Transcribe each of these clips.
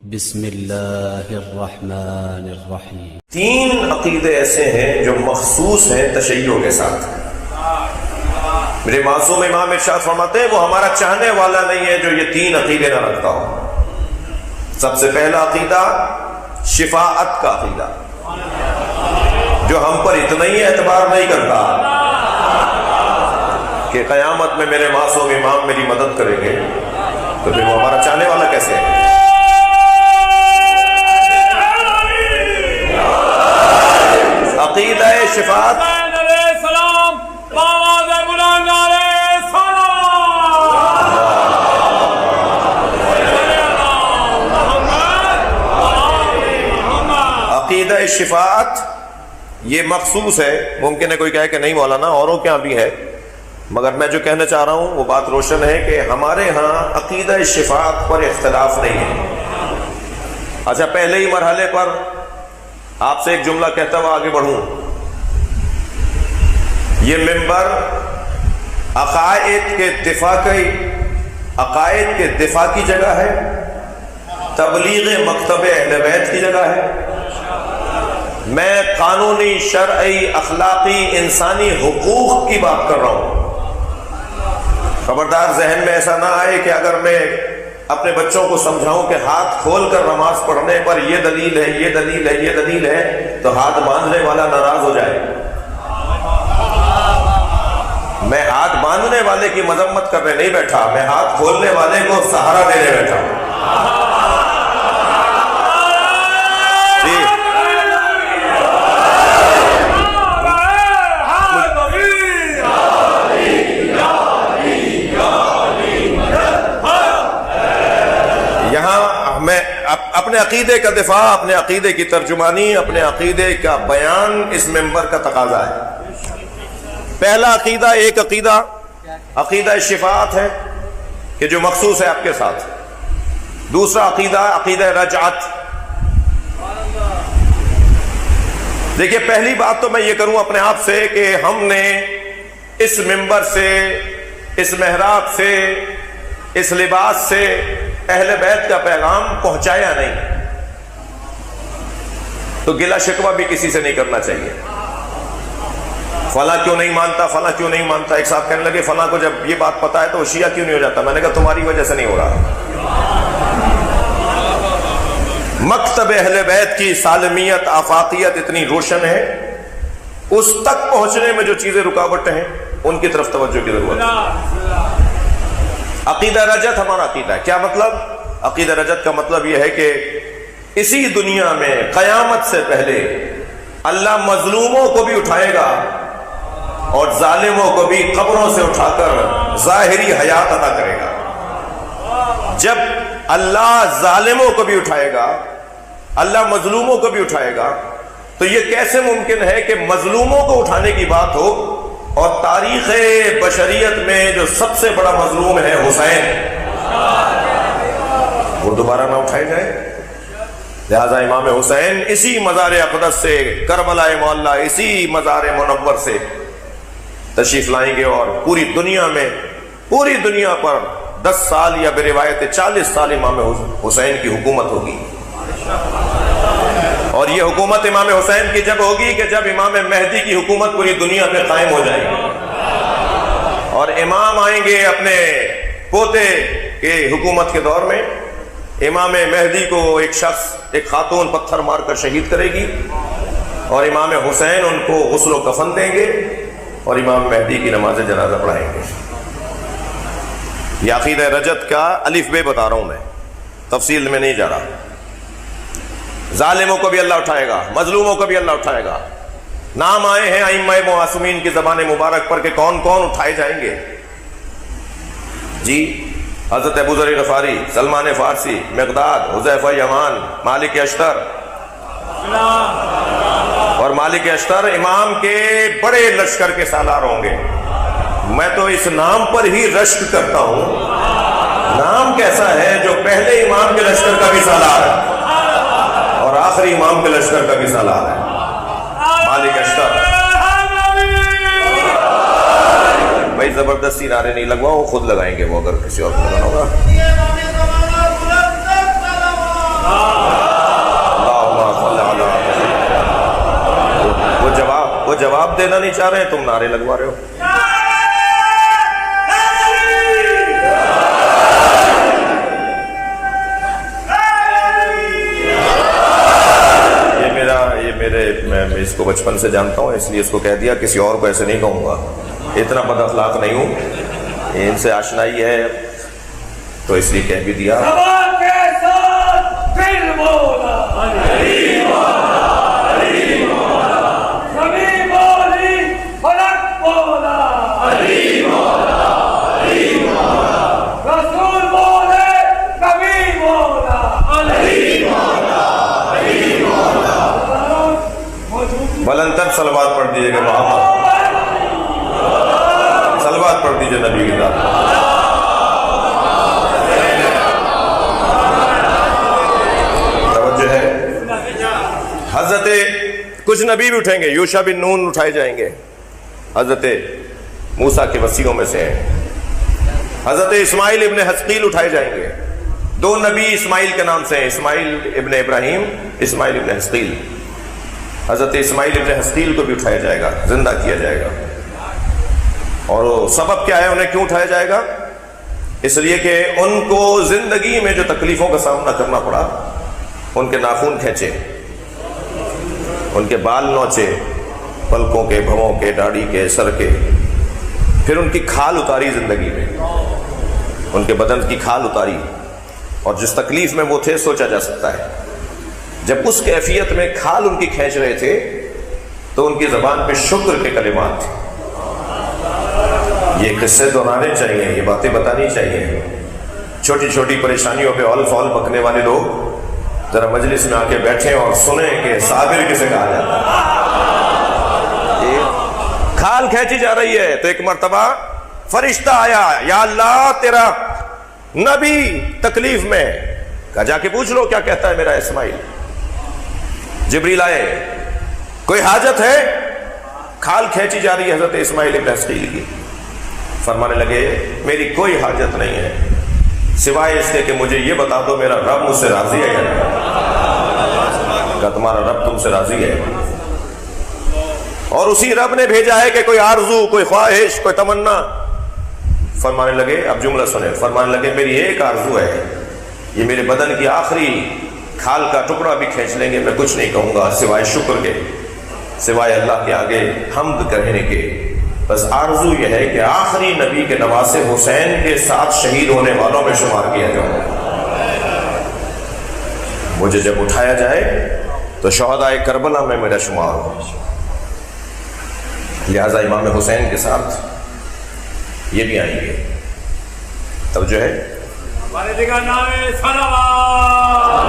بسم اللہ الرحمن الرحیم۔ تین عقیدے ایسے ہیں جو مخصوص ہیں تشیع کے ساتھ۔ میرے معصوم امام ارشاد فرماتے ہیں وہ ہمارا چاہنے والا نہیں ہے جو یہ تین عقیدے نہ رکھتا ہو۔ سب سے پہلا عقیدہ شفاعت کا عقیدہ، جو ہم پر اتنا ہی اعتبار نہیں کرتا کہ قیامت میں میرے معصوم امام میری مدد کریں گے، تو پھر وہ ہمارا چاہنے والا کیسے ہے؟ عقیدہ شفاعت عقیدہ شفاعت یہ مخصوص ہے۔ ممکن ہے کوئی کہے کہ نہیں مولانا اوروں کے یہاں بھی ہے، مگر میں جو کہنا چاہ رہا ہوں وہ بات روشن ہے کہ ہمارے ہاں عقیدہ شفاعت پر اختلاف نہیں ہے۔ اچھا، پہلے ہی مرحلے پر آپ سے ایک جملہ کہتا ہوا آگے بڑھوں۔ یہ منبر عقائد کے دفاع کی جگہ ہے، تبلیغ مکتب اہل بیت کی جگہ ہے۔ میں قانونی، شرعی، اخلاقی، انسانی حقوق کی بات کر رہا ہوں۔ خبردار ذہن میں ایسا نہ آئے کہ اگر میں اپنے بچوں کو سمجھاؤں کہ ہاتھ کھول کر نماز پڑھنے پر یہ دلیل ہے، یہ دلیل ہے، یہ دلیل ہے، تو ہاتھ باندھنے والا ناراض ہو جائے۔ میں ہاتھ باندھنے والے کی مذمت کرنے نہیں بیٹھا، میں ہاتھ کھولنے والے کو سہارا دینے بیٹھا ہوں۔ یہاں میں اپنے عقیدے کا دفاع، اپنے عقیدے کی ترجمانی، اپنے عقیدے کا بیان اس منبر کا تقاضا ہے۔ پہلا عقیدہ، ایک عقیدہ عقیدہ شفاعت ہے کہ جو مخصوص ہے آپ کے ساتھ۔ دوسرا عقیدہ عقیدہ رجعت۔ دیکھیے، پہلی بات تو میں یہ کروں اپنے آپ سے کہ ہم نے اس منبر سے، اس محراب سے، اس لباس سے اہل بیت کا پیغام پہنچایا نہیں، تو گلہ شکوہ بھی کسی سے نہیں کرنا چاہیے۔ فلاں کیوں نہیں مانتا، فلاں کیوں نہیں مانتا۔ ایک صاحب کہنے لگے فلاں کو جب یہ بات پتا ہے تو وہ شیعہ کیوں نہیں ہو جاتا؟ میں نے کہا تمہاری وجہ سے نہیں ہو رہا۔ مکتب اہل بیت کی سالمیت، آفاقیت اتنی روشن ہے، اس تک پہنچنے میں جو چیزیں رکاوٹیں ہیں ان کی طرف توجہ کی ضرورت ہے۔ عقیدہ رجعت ہمارا عقیدہ ہے۔ کیا مطلب؟ عقیدہ رجعت کا مطلب یہ ہے کہ اسی دنیا میں قیامت سے پہلے اللہ مظلوموں کو بھی اٹھائے گا اور ظالموں کو بھی قبروں سے اٹھا کر ظاہری حیات عطا کرے گا۔ جب اللہ ظالموں کو بھی اٹھائے گا، اللہ مظلوموں کو بھی اٹھائے گا، تو یہ کیسے ممکن ہے کہ مظلوموں کو اٹھانے کی بات ہو اور تاریخ بشریت میں جو سب سے بڑا مظلوم ہے حسین، وہ دوبارہ نہ اٹھائے جائے؟ لہذا امام حسین اسی مزار اقدس سے، کربلا معلیٰ اسی مزار منور سے تشریف لائیں گے، اور پوری دنیا میں، پوری دنیا پر 10 سال یا بروایت 40 سال امام حسین کی حکومت ہوگی۔ اور یہ حکومت امام حسین کی جب ہوگی کہ جب امام مہدی کی حکومت پوری دنیا پہ قائم ہو جائے گی، اور امام آئیں گے اپنے پوتے کے حکومت کے دور میں۔ امام مہدی کو ایک شخص، ایک خاتون پتھر مار کر شہید کرے گی، اور امام حسین ان کو غسل و کفن دیں گے اور امام مہدی کی نماز جنازہ پڑھائیں گے۔ یہ عقیدہ رجعت کا الف بے بتا رہا ہوں، میں تفصیل میں نہیں جا رہا۔ ظالموں کو بھی اللہ اٹھائے گا، مظلوموں کو بھی اللہ اٹھائے گا۔ نام آئے ہیں ائمہ معصومین کی زبان مبارک پر کہ کون کون اٹھائے جائیں گے۔ جی، حضرت ابو ذر غفاری، سلمان فارسی، مقداد، حذیفہ یمان، مالک اشتر۔ اور مالک اشتر امام کے بڑے لشکر کے سالار ہوں گے۔ میں تو اس نام پر ہی رشک کرتا ہوں، نام کیسا ہے جو پہلے امام کے لشکر کا بھی سالار ہے اور آخری امام کے لشکر کا بھی سالار ہے، مالک اشتر۔ بھائی زبردستی نعرے نہیں لگواؤ، خود لگائیں گے وہ اگر کسی اور کو لگانا ہوگا۔ جواب دینا نہیں چاہ رہے ہیں، تم نعرے لگوا رہے ہو. میں اس کو بچپن سے جانتا ہوں، اس لیے اس کو کہہ دیا، کسی اور کو ایسے نہیں کہوں گا. اتنا بد اخلاق نہیں ہوں، ان سے آشنائی ہے تو اس لیے کہہ بھی دیا. بلندر صلوات پڑھ دیجئے کہ محمد، صلوات پڑھ دیجئے نبی کی ذات. توجہ ہے. حضرت کچھ نبی بھی اٹھیں گے، یوشع بن نون اٹھائے جائیں گے، حضرت موسیٰ کے وصیوں میں سے ہیں. حضرت اسماعیل ابن حزقیل اٹھائے جائیں گے. 2 نبی اسماعیل کے نام سے ہیں، اسماعیل ابن ابراہیم، اسماعیل ابن حزقیل. حضرت اسماعیل ابن حزقیل کو بھی اٹھایا جائے گا، زندہ کیا جائے گا. اور سبب کیا ہے انہیں کیوں اٹھایا جائے گا؟ اس لیے کہ ان کو زندگی میں جو تکلیفوں کا سامنا کرنا پڑا، ان کے ناخن کھینچے، ان کے بال نوچے، پلکوں کے، بھووں کے، داڑھی کے، سر کے، پھر ان کی کھال اتاری زندگی میں، ان کے بدن کی کھال اتاری. اور جس تکلیف میں وہ تھے سوچا جا سکتا ہے. جب اس کیفیت میں کھال ان کی کھینچ رہے تھے تو ان کی زبان پہ شکر کے کلمات تھے. یہ قصے دہرانے چاہیے، یہ باتیں بتانی چاہیے. چھوٹی چھوٹی پریشانیوں پہ اول فول بکنے والے لوگ ذرا مجلس میں آ کے بیٹھیں اور سنیں کہ صابر کسے کہا جاتا ہے. کھال کھینچی جا رہی ہے تو ایک مرتبہ فرشتہ آیا، یا اللہ تیرا نبی تکلیف میں، کہا جا کے پوچھ لو کیا کہتا ہے میرا اسماعیل. جبریل آئے، کوئی حاجت ہے؟ کھال کھینچی جا رہی ہے حضرت اسماعیل ابن حزقیل کی. فرمانے لگے میری کوئی حاجت نہیں ہے سوائے اس کے کہ مجھے یہ بتا دو میرا رب مجھ سے راضی ہے یا نہیں. کہا تمہارا رب تم سے راضی ہے، اور اسی رب نے بھیجا ہے کہ کوئی آرزو، کوئی خواہش، کوئی تمنا. فرمانے لگے، اب جملہ سنیں، فرمانے لگے میری ایک آرزو ہے، یہ میرے بدن کی آخری کھال کا ٹکڑا بھی کھینچ لیں گے میں کچھ نہیں کہوں گا سوائے شکر کے، سوائے اللہ کے آگے حمد کہنے کے. بس آرزو یہ ہے کہ آخری نبی کے نواسے حسین کے ساتھ شہید ہونے والوں میں شمار کیا جاؤں. مجھے جب اٹھایا جائے تو شہدائے کربلا میں میرا شمار ہو. لہذا امام حسین کے ساتھ یہ بھی آئیں گے. تب جو ہے ہمارے جگہ نام ہے صلوات.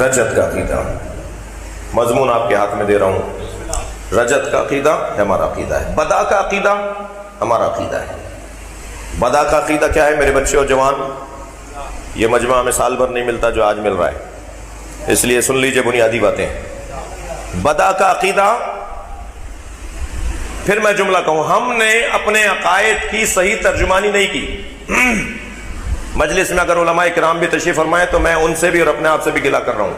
رجت کا عقیدہ مضمون آپ کے ہاتھ میں دے رہا ہوں. رجت کا عقیدہ ہمارا عقیدہ ہے. بدا کا عقیدہ ہمارا عقیدہ ہے. بدا کا عقیدہ کیا ہے میرے بچے اور جوان؟ یہ مجمع میں سال بھر نہیں ملتا جو آج مل رہا ہے، اس لیے سن لیجئے بنیادی باتیں. بدا کا عقیدہ، پھر میں جملہ کہوں، ہم نے اپنے عقائد کی صحیح ترجمانی نہیں کی. مجلس میں اگر علماء کرام بھی تشریف فرمائے تو میں ان سے بھی اور اپنے آپ سے بھی گلہ کر رہا ہوں.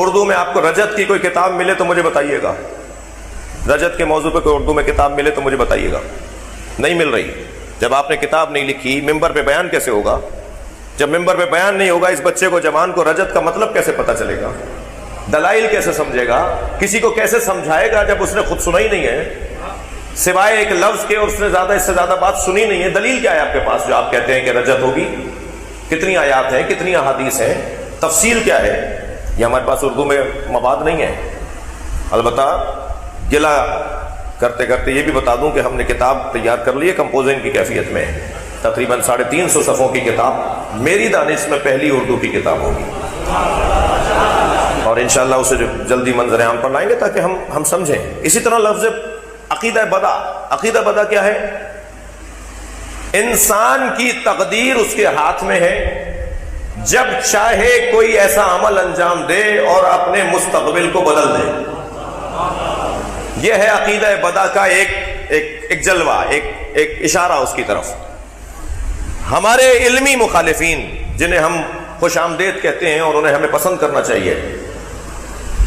اردو میں آپ کو رجت کی کوئی کتاب ملے تو مجھے بتائیے گا، رجت کے موضوع پہ کوئی اردو میں کتاب ملے تو مجھے بتائیے گا. نہیں مل رہی. جب آپ نے کتاب نہیں لکھی ممبر پہ بیان کیسے ہوگا؟ جب ممبر پہ بیان نہیں ہوگا اس بچے کو، جوان کو رجت کا مطلب کیسے پتہ چلے گا؟ دلائل کیسے سمجھے گا؟ کسی کو کیسے سمجھائے گا جب اس نے خود سنا ہی نہیں ہے؟ سوائے ایک لفظ کے اور اس نے اس سے زیادہ بات سنی نہیں ہے. دلیل کیا ہے آپ کے پاس جو آپ کہتے ہیں کہ رجت ہوگی؟ کتنی آیات ہیں، کتنی احادیث ہیں، تفصیل کیا ہے؟ یہ ہمارے پاس اردو میں مواد نہیں ہے. البتہ گلہ کرتے کرتے یہ بھی بتا دوں کہ ہم نے کتاب تیار کر لی ہے کمپوزنگ کی کیفیت میں، تقریباً 350 صفحوں کی کتاب، میری دانش میں پہلی اردو کی کتاب ہوگی. اور انشاءاللہ اسے جو جلدی منظر عام پر لائیں گے تاکہ ہم سمجھیں. اسی طرح لفظ عقیدہ بدا. عقیدہ بدا کیا ہے؟ انسان کی تقدیر اس کے ہاتھ میں ہے، جب چاہے کوئی ایسا عمل انجام دے اور اپنے مستقبل کو بدل دے. یہ ہے عقیدہ بدا کا ایک جلوہ، ایک اشارہ اس کی طرف. ہمارے علمی مخالفین جنہیں ہم خوش آمدید کہتے ہیں اور انہیں ہمیں پسند کرنا چاہیے.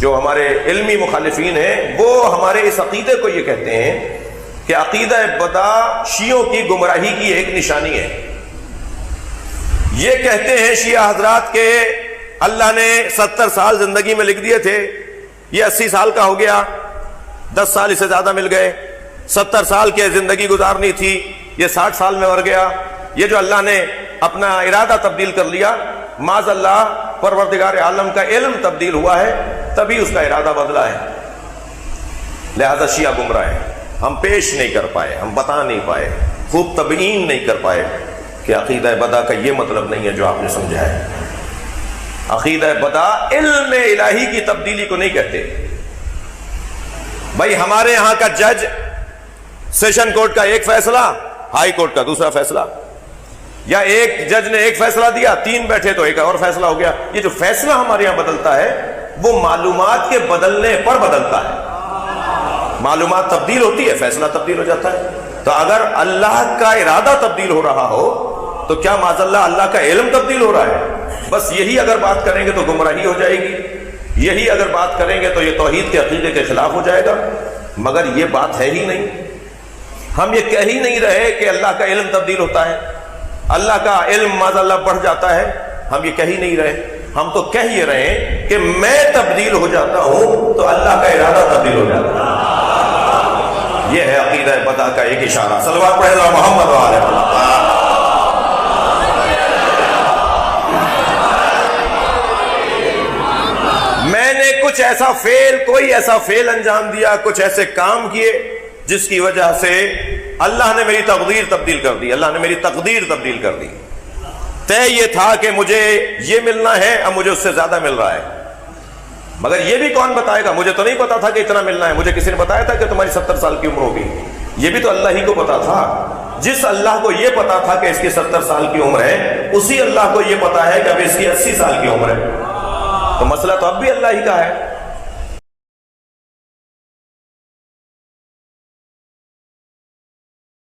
جو ہمارے علمی مخالفین ہیں وہ ہمارے اس عقیدے کو یہ کہتے ہیں کہ عقیدہ بدع شیعوں کی گمراہی کی ایک نشانی ہے. یہ کہتے ہیں شیعہ حضرات کے اللہ نے 70 سال زندگی میں لکھ دیے تھے، یہ 80 سال کا ہو گیا، 10 سال اسے زیادہ مل گئے. 70 سال کی زندگی گزارنی تھی، یہ 60 سال میں مر گیا. یہ جو اللہ نے اپنا ارادہ تبدیل کر لیا، معاذ اللہ پروردگار عالم کا علم تبدیل ہوا ہے تبھی اس کا ارادہ بدلا ہے. لہذا شیعہ گمراہ ہیں. ہم پیش نہیں کر پائے، ہم بتا نہیں پائے، خوب تبیین نہیں کر پائے کہ عقیدہ بدع کا یہ مطلب نہیں ہے جو آپ نے سمجھا ہے. عقیدہ بدع علم الہی کی تبدیلی کو نہیں کہتے. بھائی ہمارے ہاں کا جج سیشن کورٹ کا ایک فیصلہ، ہائی کورٹ کا دوسرا فیصلہ، یا ایک جج نے ایک فیصلہ دیا، 3 بیٹھے تو ایک اور فیصلہ ہو گیا. یہ جو فیصلہ ہمارے یہاں بدلتا ہے وہ معلومات کے بدلنے پر بدلتا ہے. معلومات تبدیل ہوتی ہے، فیصلہ تبدیل ہو جاتا ہے. تو اگر اللہ کا ارادہ تبدیل ہو رہا ہو تو کیا معاذ اللہ اللہ کا علم تبدیل ہو رہا ہے؟ بس یہی اگر بات کریں گے تو گمراہی ہو جائے گی، یہی اگر بات کریں گے تو یہ توحید کے عقیدے کے خلاف ہو جائے گا. مگر یہ بات ہے ہی نہیں. ہم یہ کہہ ہی نہیں رہے کہ اللہ کا علم تبدیل ہوتا ہے، اللہ کا علم معاذ اللہ بڑھ جاتا ہے. ہم یہ کہہ ہی نہیں رہے. ہم تو کہہ یہ رہے ہیں کہ میں تبدیل ہو جاتا ہوں تو اللہ کا ارادہ تبدیل ہو جاتا ہے. یہ ہے عقیدہ بدع کا ایک اشارہ. صلوات پڑھیں محمد وعلیہ وسلم. میں نے کچھ ایسا کوئی ایسا فعل انجام دیا، کچھ ایسے کام کیے جس کی وجہ سے اللہ نے میری تقدیر تبدیل کر دی. اللہ نے میری تقدیر تبدیل کر دی. طے یہ تھا کہ مجھے یہ ملنا ہے، اب مجھے اس سے زیادہ مل رہا ہے. مگر یہ بھی کون بتائے گا؟ مجھے تو نہیں پتا تھا کہ اتنا ملنا ہے. مجھے کسی نے بتایا تھا کہ تمہاری 70 سال کی عمر ہوگی؟ یہ بھی تو اللہ ہی کو پتا تھا. جس اللہ کو یہ پتا تھا کہ اس کی 70 سال کی عمر ہے، اسی اللہ کو یہ پتا ہے کہ اب اس کی 80 سال کی عمر ہے. تو مسئلہ تو اب بھی اللہ ہی کا ہے.